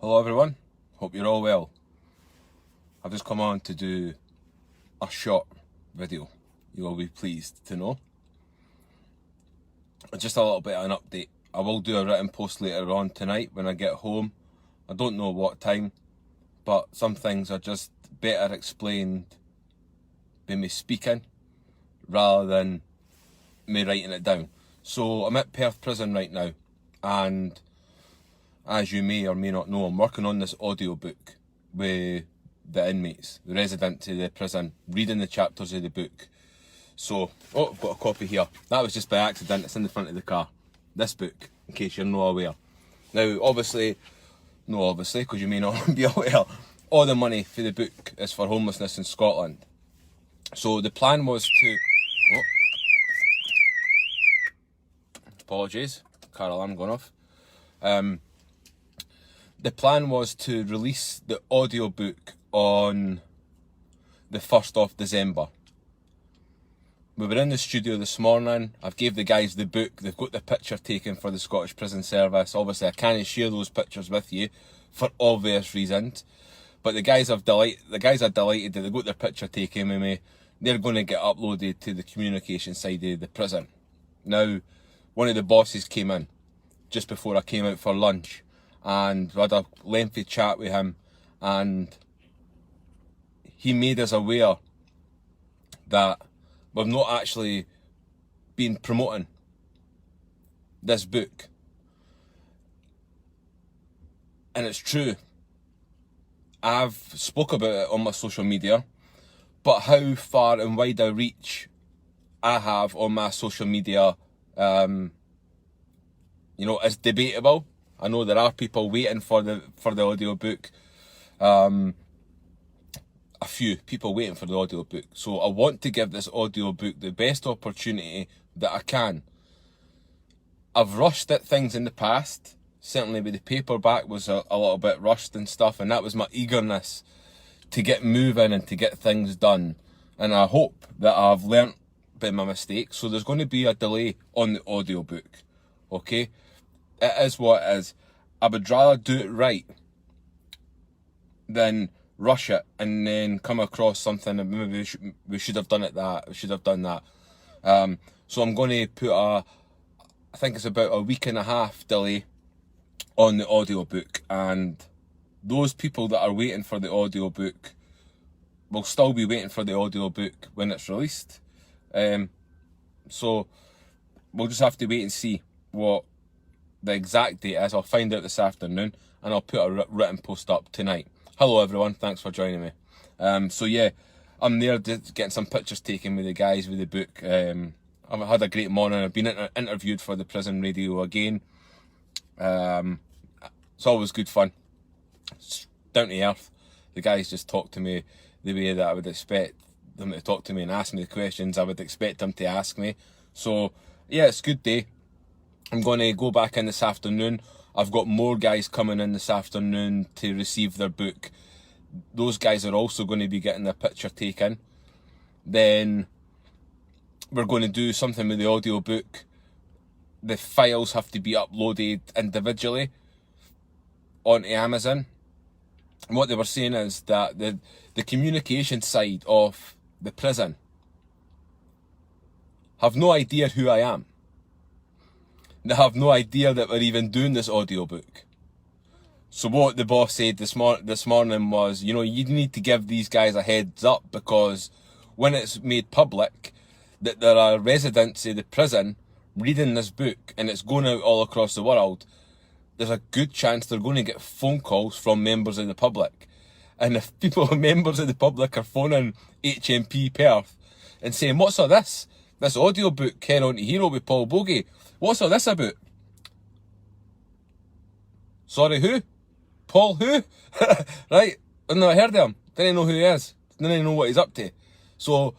Hello everyone, hope you're all well. I've just come on to do a short video, you will be pleased to know. Just a little bit of an update. I will do a written post later on tonight when I get home. I don't know what time, but some things are just better explained by me speaking rather than me writing it down. So I'm at Perth Prison right now, and as you may or may not know, I'm working on this audiobook with the inmates, the residents of the prison, reading the chapters of the book. So, I've got a copy here. That was just by accident, it's in the front of the car. This book, in case you're not aware. Now, obviously, because you may not be aware, all the money for the book is for homelessness in Scotland. So the plan was to... Apologies, car alarm going off. The plan was to release the audiobook on the 1st of December. We were in the studio this morning. I've gave the guys the book. They've got the picture taken for the Scottish Prison Service. Obviously, I can't share those pictures with you for obvious reasons. But the guys are delighted that they got their picture taken with me. They're going to get uploaded to the communication side of the prison. Now, one of the bosses came in just before I came out for lunch, and we had a lengthy chat with him, and he made us aware that we've not actually been promoting this book. And it's true. I've spoke about it on my social media, but how far and wide a reach I have on my social media, is debatable. I know there are people waiting for the audiobook. A few people waiting for the audiobook. So I want to give this audiobook the best opportunity that I can. I've rushed at things in the past. Certainly with the paperback was a little bit rushed and stuff, and that was my eagerness to get moving and to get things done. And I hope that I've learnt by my mistakes. So there's going to be a delay on the audiobook. Okay? It is what it is. I would rather do it right than rush it and then come across something and maybe we should have done that. So I'm going to put I think it's about a week and a half delay on the audiobook, and those people that are waiting for the audiobook will still be waiting for the audiobook when it's released. So we'll just have to wait and see what the exact date is. I'll find out this afternoon, and I'll put a written post up tonight. Hello everyone, thanks for joining me. So yeah, I'm there getting some pictures taken with the guys with the book. I've had a great morning. I've been interviewed for the prison radio again. It's always good fun. It's down to earth. The guys just talk to me the way that I would expect them to talk to me and ask me the questions I would expect them to ask me. So yeah, it's a good day. I'm going to go back in this afternoon. I've got more guys coming in this afternoon to receive their book. Those guys are also going to be getting their picture taken. Then we're going to do something with the audiobook. The files have to be uploaded individually onto Amazon. And what they were saying is that the communication side of the prison have no idea who I am. They have no idea that we're even doing this audiobook. So what the boss said this morning was, you need to give these guys a heads up, because when it's made public that there are residents of the prison reading this book and it's going out all across the world, there's a good chance they're going to get phone calls from members of the public. And if members of the public are phoning HMP Perth and saying, what's all this? This audiobook, Care on to Hero with Paul Bogey. What's all this about? Sorry, who? Paul who? Right, I've never heard of him. Didn't know who he is. Didn't know what he's up to. So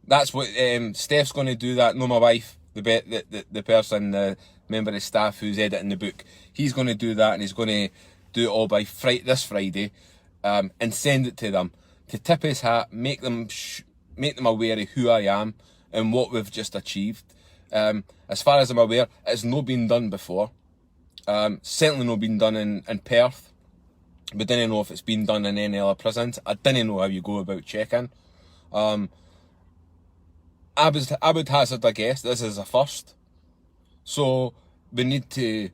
that's what Steph's going to do that. No, my wife, the person, the member of staff who's editing the book. He's going to do that, and he's going to do it all by this Friday, and send it to them to tip his hat, make them aware of who I am and what we've just achieved. As far as I'm aware, it's not been done before. Certainly not been done in Perth. We didn't know if it's been done in any other prisons. I didn't know how you go about checking. I would hazard a guess this is a first. So we need to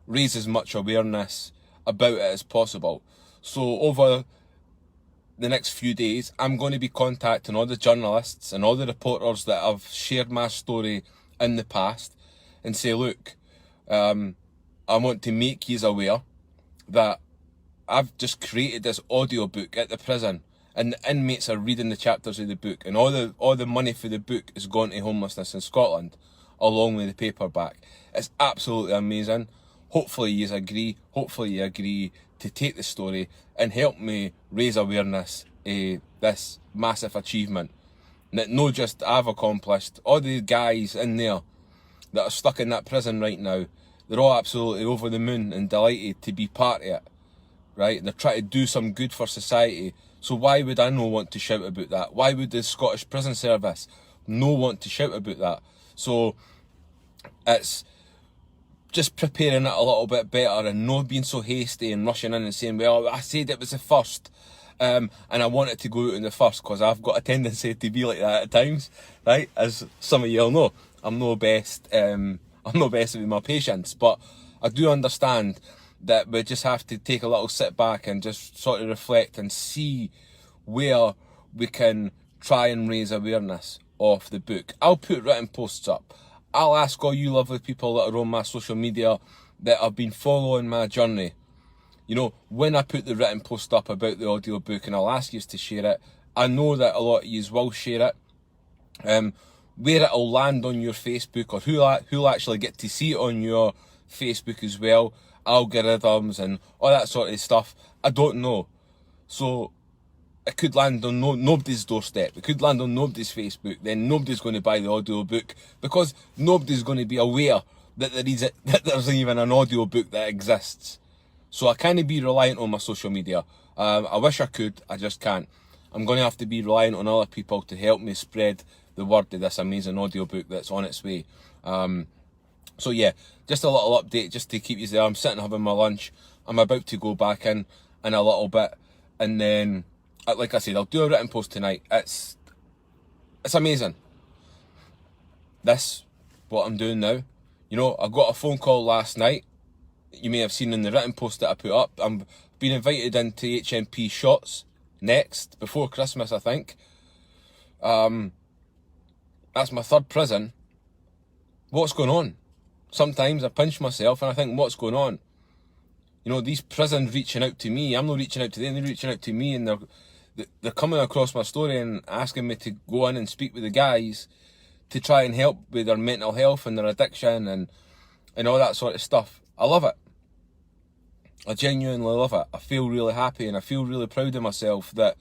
raise as much awareness about it as possible. So over the next few days, I'm going to be contacting all the journalists and all the reporters that have shared my story in the past and say, look, I want to make you aware that I've just created this audiobook at the prison, and the inmates are reading the chapters of the book, and all the money for the book is going to homelessness in Scotland, along with the paperback. It's absolutely amazing. Hopefully you agree. Hopefully you agree to take the story and help me raise awareness of this massive achievement that not just I've accomplished. All the guys in there that are stuck in that prison right now, they're all absolutely over the moon and delighted to be part of it. Right? They're trying to do some good for society. So why would I not want to shout about that? Why would the Scottish Prison Service not want to shout about that? So it's just preparing it a little bit better and not being so hasty and rushing in and saying, well, I said it was the first, and I want it to go out in the first, because I've got a tendency to be like that at times, right? As some of you all know, I'm no best with my patience, but I do understand that we just have to take a little sit back and just sort of reflect and see where we can try and raise awareness of the book. I'll put written posts up. I'll ask all you lovely people that are on my social media that have been following my journey, you know, when I put the written post up about the audiobook, and I'll ask you to share it. I know that a lot of you will share it. Where it'll land on your Facebook, or who'll actually get to see it on your Facebook as well, algorithms and all that sort of stuff, I don't know. So it could land on nobody's doorstep. It could land on nobody's Facebook. Then nobody's going to buy the audiobook, because nobody's going to be aware that there's even an audiobook that exists. So I can't be reliant on my social media. I wish I could, I just can't. I'm going to have to be reliant on other people to help me spread the word of this amazing audiobook that's on its way. So yeah, just a little update just to keep you there. I'm sitting having my lunch. I'm about to go back in a little bit, and then, like I said, I'll do a written post tonight. It's amazing. This, what I'm doing now. You know, I got a phone call last night. You may have seen in the written post that I put up. I'm being invited into HMP Shots next, before Christmas, I think. That's my third prison. What's going on? Sometimes I pinch myself and I think, what's going on? You know, these prisons reaching out to me. I'm not reaching out to them, they're reaching out to me, and they're coming across my story and asking me to go in and speak with the guys to try and help with their mental health and their addiction and all that sort of stuff. I love it. I genuinely love it. I feel really happy and I feel really proud of myself that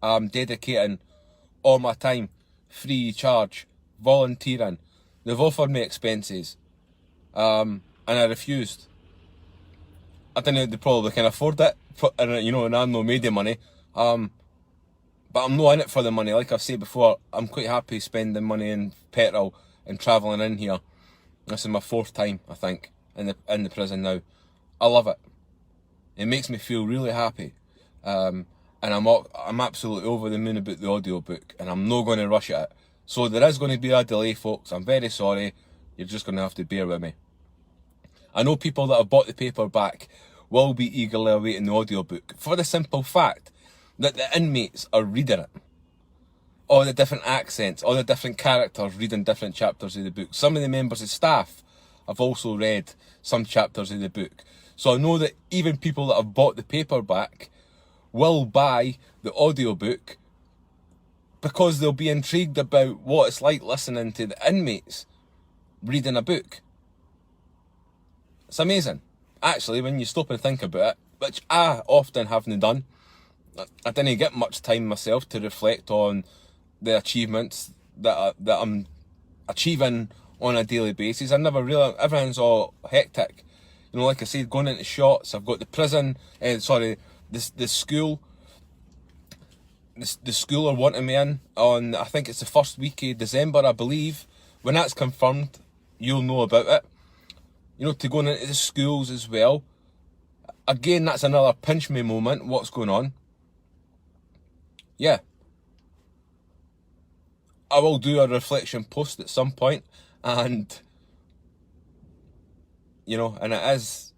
I'm dedicating all my time, free of charge, volunteering. They've offered me expenses, and I refused. I didn't know they probably can afford it, and you know, and I'm not made of money. But I'm not in it for the money. Like I've said before, I'm quite happy spending money in petrol and travelling in here. This is my fourth time, I think, in the prison now. I love it. It makes me feel really happy. And I'm absolutely over the moon about the audiobook, and I'm not going to rush at it. So there is going to be a delay, folks. I'm very sorry. You're just going to have to bear with me. I know people that have bought the paperback will be eagerly awaiting the audiobook, for the simple fact that the inmates are reading it. All the different accents, all the different characters reading different chapters of the book. Some of the members of staff have also read some chapters of the book. So I know that even people that have bought the paperback will buy the audiobook because they'll be intrigued about what it's like listening to the inmates reading a book. It's amazing, actually, when you stop and think about it, which I often haven't done. I didn't get much time myself to reflect on the achievements that I'm achieving on a daily basis. I never really, everything's all hectic. You know, like I said, going into Shots, I've got the prison, the school. The school are wanting me in on, I think it's the first week of December, I believe. When that's confirmed, you'll know about it. you know, to going into the schools as well. Again, that's another pinch me moment. What's going on? Yeah. I will do a reflection post at some point, and, you know, and it is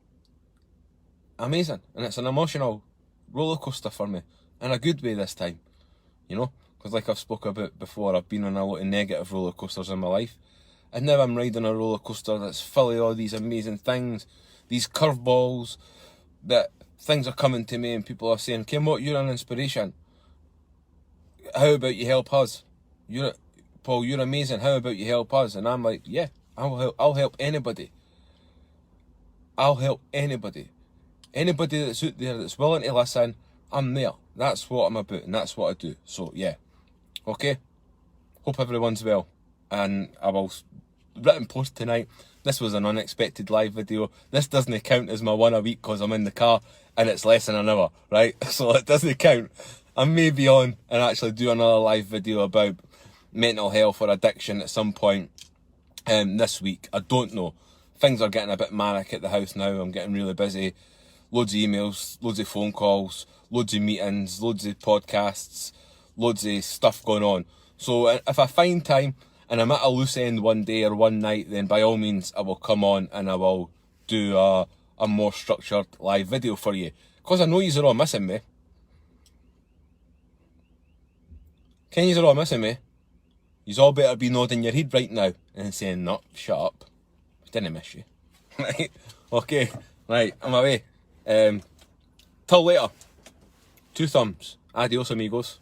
amazing, and it's an emotional roller coaster for me, in a good way this time, you know, because like I've spoke about before, I've been on a lot of negative roller coasters in my life, and now I'm riding a roller coaster that's full of all these amazing things, these curveballs, that things are coming to me and people are saying, Kim, what, you're an inspiration. How about you help us? Paul, you're amazing. How about you help us? And I'm like, yeah, I'll help anybody. I'll help anybody. Anybody that's out there that's willing to listen, I'm there. That's what I'm about, and that's what I do. So, yeah. Okay? Hope everyone's well. And I will written post tonight. This was an unexpected live video. This doesn't count as my one a week because I'm in the car and it's less than an hour, right? So it doesn't count. I may be on and actually do another live video about mental health or addiction at some point this week. I don't know. Things are getting a bit manic at the house now. I'm getting really busy. Loads of emails, loads of phone calls, loads of meetings, loads of podcasts, loads of stuff going on. So if I find time and I'm at a loose end one day or one night, then by all means I will come on and I will do a more structured live video for you. Because I know you're all missing me. Can you're all missing me? You's all better be nodding your head right now and saying, no, shut up. I didn't miss you. Right? Okay. Right, I'm away. Till later. 2 thumbs. Adios, amigos.